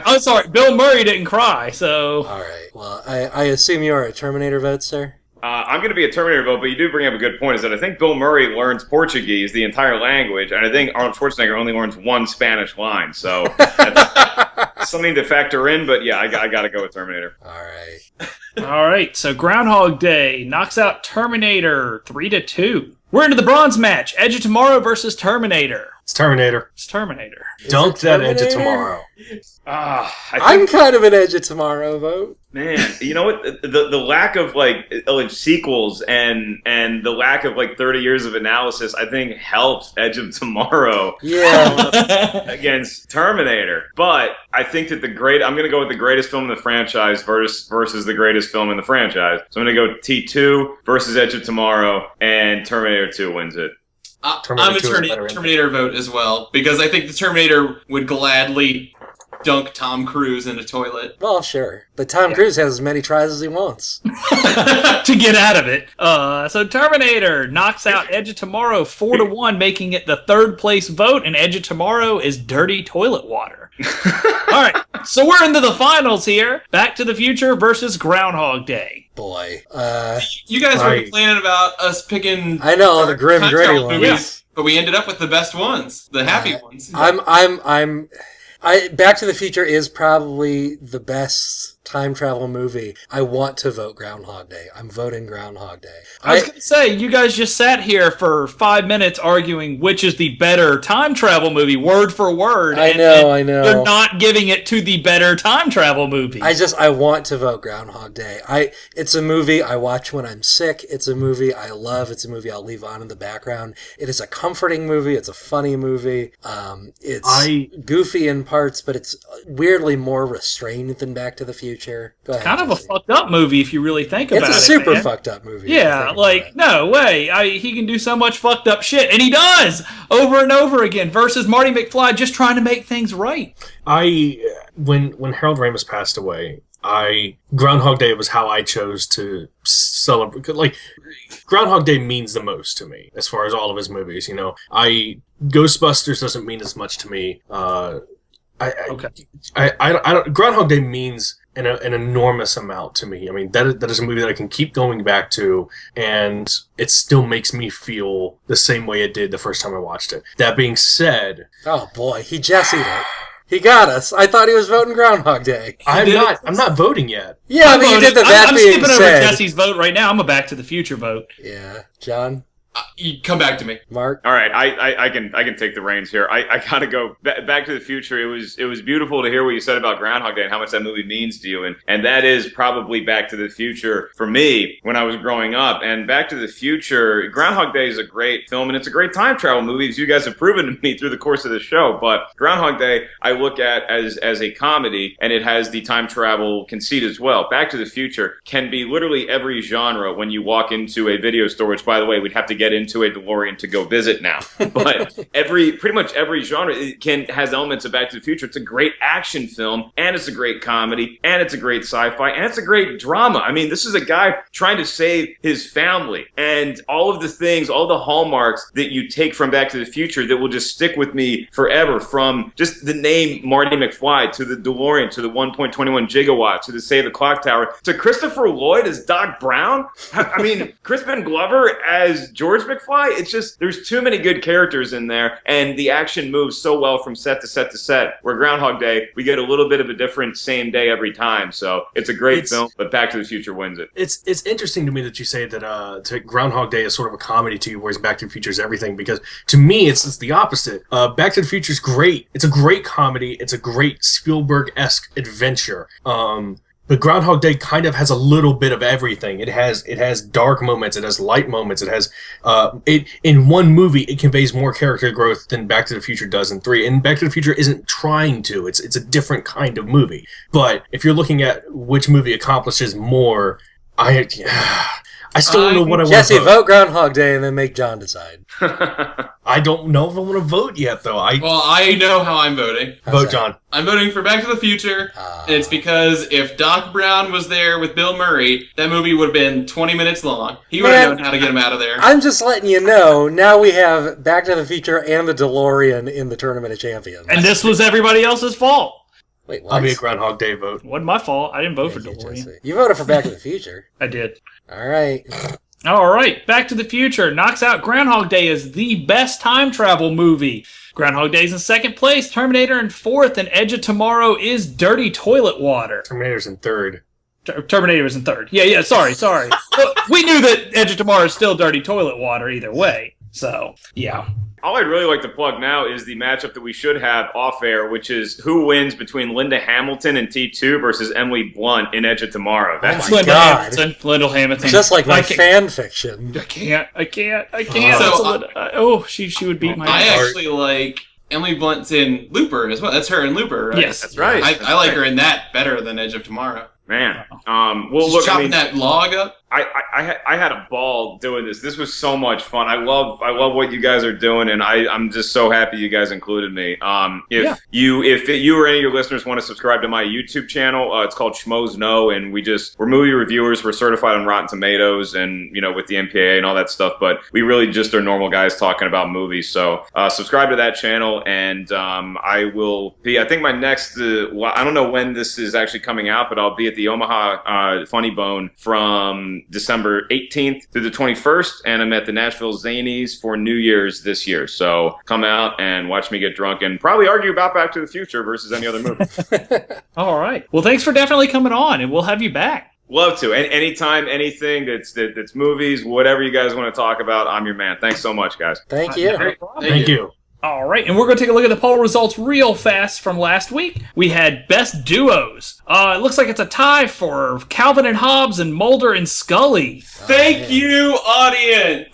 I'm sorry. Bill Murray didn't cry, so... All right. Well, I assume you are a Terminator vote, sir? I'm going to be a Terminator vote, but you do bring up a good point, is that I think Bill Murray learns Portuguese, the entire language, and I think Arnold Schwarzenegger only learns one Spanish line, so that's something to factor in, but yeah, I got to go with Terminator. All right. All right, so Groundhog Day knocks out Terminator 3-2. We're into the bronze match. Edge of Tomorrow versus Terminator. It's Terminator. It's Terminator. Dunk that Edge of Tomorrow. I'm kind of an Edge of Tomorrow vote. Man, you know what? The lack of like sequels and the lack of like 30 years of analysis, I think, helps Edge of Tomorrow against Terminator. But I think that I'm going to go with the greatest film in the franchise versus the greatest film in the franchise. So I'm going to go T2 versus Edge of Tomorrow, and Terminator 2 wins it. I'm a Terminator vote as well, because I think the Terminator would gladly dunk Tom Cruise in a toilet. Well, sure. But Tom Cruise has as many tries as he wants. To get out of it. So Terminator knocks out Edge of Tomorrow 4-1, making it the third place vote, and Edge of Tomorrow is dirty toilet water. All right, so we're into the finals here. Back to the Future versus Groundhog Day. Boy. You guys were complaining about us picking... I know, the grim, gritty ones. Movies, but we ended up with the best ones. The happy ones. Back to the Future is probably the best time travel movie, I want to vote Groundhog Day. I'm voting Groundhog Day. I was going to say, you guys just sat here for 5 minutes arguing which is the better time travel movie, word for word. I and know. You're not giving it to the better time travel movie. I want to vote Groundhog Day. It's a movie I watch when I'm sick. It's a movie I love. It's a movie I'll leave on in the background. It is a comforting movie. It's a funny movie. It's goofy in parts, but it's weirdly more restrained than Back to the Future. Go ahead. Kind of Jesse. a fucked up movie if you really think about it. It's a super man. fucked up movie. Yeah, like, no way. He can do so much fucked up shit, and he does over and over again, versus Marty McFly just trying to make things right. When Harold Ramis passed away, Groundhog Day was how I chose to celebrate. Like, Groundhog Day means the most to me as far as all of his movies. You know, Ghostbusters doesn't mean as much to me. Groundhog Day means an enormous amount to me. I mean, that is a movie that I can keep going back to, and it still makes me feel the same way it did the first time I watched it. That being said, oh boy, he Jesse'd it. He got us. I thought he was voting Groundhog Day. I'm not voting yet. Yeah, but you did I'm skipping over Jesse's vote right now. I'm a Back to the Future vote. Yeah, John. You come back to me, Mark. All right, I can take the reins here. I gotta go Back to the Future. It was beautiful to hear what you said about Groundhog Day and how much that movie means to you, and that is probably Back to the Future for me when I was growing up. And Back to the Future, Groundhog Day is a great film, and it's a great time travel movie, as you guys have proven to me through the course of the show. But Groundhog Day, I look at as a comedy, and it has the time travel conceit as well. Back to the Future can be literally every genre when you walk into a video store, which, by the way, we'd have to get into a DeLorean to go visit now. But pretty much every genre has elements of Back to the Future. It's a great action film, and it's a great comedy, and it's a great sci-fi, and it's a great drama. I mean, this is a guy trying to save his family, and all of the things, all the hallmarks that you take from Back to the Future that will just stick with me forever, from just the name Marty McFly, to the DeLorean, to the 1.21 gigawatt, to the Save the Clock Tower, to Christopher Lloyd as Doc Brown. I mean, Crispin Glover as George McFly. It's just, there's too many good characters in there, and the action moves so well from set to set to set, where Groundhog Day, we get a little bit of a different same day every time. So it's a great film, but Back to the Future wins it. It's interesting to me that you say that Groundhog Day is sort of a comedy to you, whereas Back to the Future is everything, because to me, it's the opposite. Back to the Future is great. It's a great comedy. It's a great Spielberg-esque adventure. But Groundhog Day kind of has a little bit of everything. It has dark moments. It has light moments. It has in one movie it conveys more character growth than Back to the Future does in 3. And Back to the Future isn't trying to. It's a different kind of movie. But if you're looking at which movie accomplishes more, I still don't know what I want to Jesse, vote Groundhog Day and then make John decide. I don't know if I want to vote yet, though. Well, I know how I'm voting. Vote John. I'm voting for Back to the Future, and it's because if Doc Brown was there with Bill Murray, that movie would have been 20 minutes long. He would have known how to get him out of there. I'm just letting you know, now we have Back to the Future and the DeLorean in the Tournament of Champions. And this was everybody else's fault. Wait, what? I'll be a Groundhog Day vote. Wasn't my fault. I didn't vote for Thank you, DeLorean. Jesse. You voted for Back to the Future. I did. All right. All right, Back to the Future knocks out Groundhog Day as the best time travel movie. Groundhog Day's in second place, Terminator in fourth, and Edge of Tomorrow is Dirty Toilet Water. Terminator's in third. Terminator is in third. Yeah, sorry. Well, we knew that Edge of Tomorrow is still Dirty Toilet Water either way. So, yeah. All I'd really like to plug now is the matchup that we should have off air, which is who wins between Linda Hamilton and T2 versus Emily Blunt in Edge of Tomorrow. That's my God. Linda Hamilton. Just like my fan fiction. I can't. She would beat my I heart. actually like Emily Blunt's in Looper as well. That's her in Looper, right? Yes. That's right. I like her in that better than Edge of Tomorrow. Man. Well, She's look, chopping that log up. I had a ball doing this. This was so much fun. I love what you guys are doing, and I'm just so happy you guys included me. If you or any of your listeners want to subscribe to my YouTube channel, it's called Schmoes Know, and we're movie reviewers. We're certified on Rotten Tomatoes, and with the MPAA and all that stuff. But we really just are normal guys talking about movies. So subscribe to that channel, and I will be. I think my next. I don't know when this is actually coming out, but I'll be at the Omaha Funny Bone from December 18th through the 21st, and I'm at the Nashville Zanies for New Year's this year. So come out and watch me get drunk and probably argue about Back to the Future versus any other movie. All right. Well, thanks for definitely coming on, and we'll have you back. Love to. And anytime, anything that's movies, whatever you guys want to talk about, I'm your man. Thanks so much, guys. Thank you. Thank you. All right, and we're going to take a look at the poll results real fast from last week. We had best duos. It looks like it's a tie for Calvin and Hobbes and Mulder and Scully. Thank you, audience.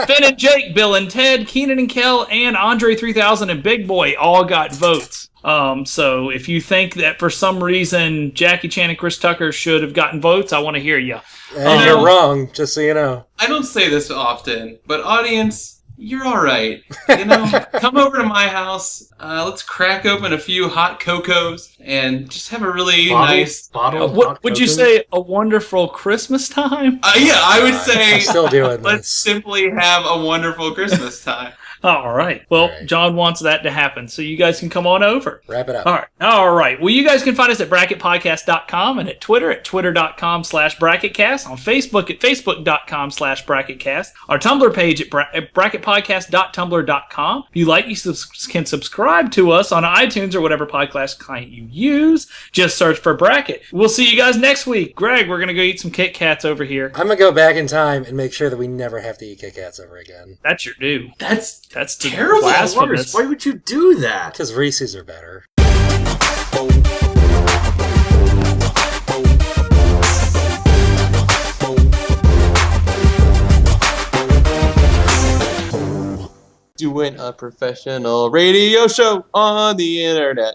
Finn and Jake, Bill and Ted, Keenan and Kel, and Andre 3000 and Big Boy all got votes. So if you think that for some reason Jackie Chan and Chris Tucker should have gotten votes, I want to hear you. And you're wrong, just so you know. I don't say this often, but audience, you're all right. You know, come over to my house. Let's crack open a few hot cocos and just have a really nice bottle. Of What hot would you cocoa? say? A wonderful Christmas time? Yeah, I would say I'm still doing let's this. simply have a wonderful Christmas time. All right. Well, All right. John wants that to happen, so you guys can come on over. Wrap it up. All right. All right. Well, you guys can find us at bracketpodcast.com and at twitter.com/bracketcast, on Facebook at facebook.com/bracketcast, our Tumblr page at bracketpodcast.tumblr.com. If you like, you can subscribe to us on iTunes or whatever podcast client you use. Just search for Bracket. We'll see you guys next week. Greg, we're going to go eat some Kit Kats over here. I'm going to go back in time and make sure that we never have to eat Kit Kats ever again. That's your due. That's terrible. blasphemous. Why would you do that? Because Reese's are better. Doing a professional radio show on the internet.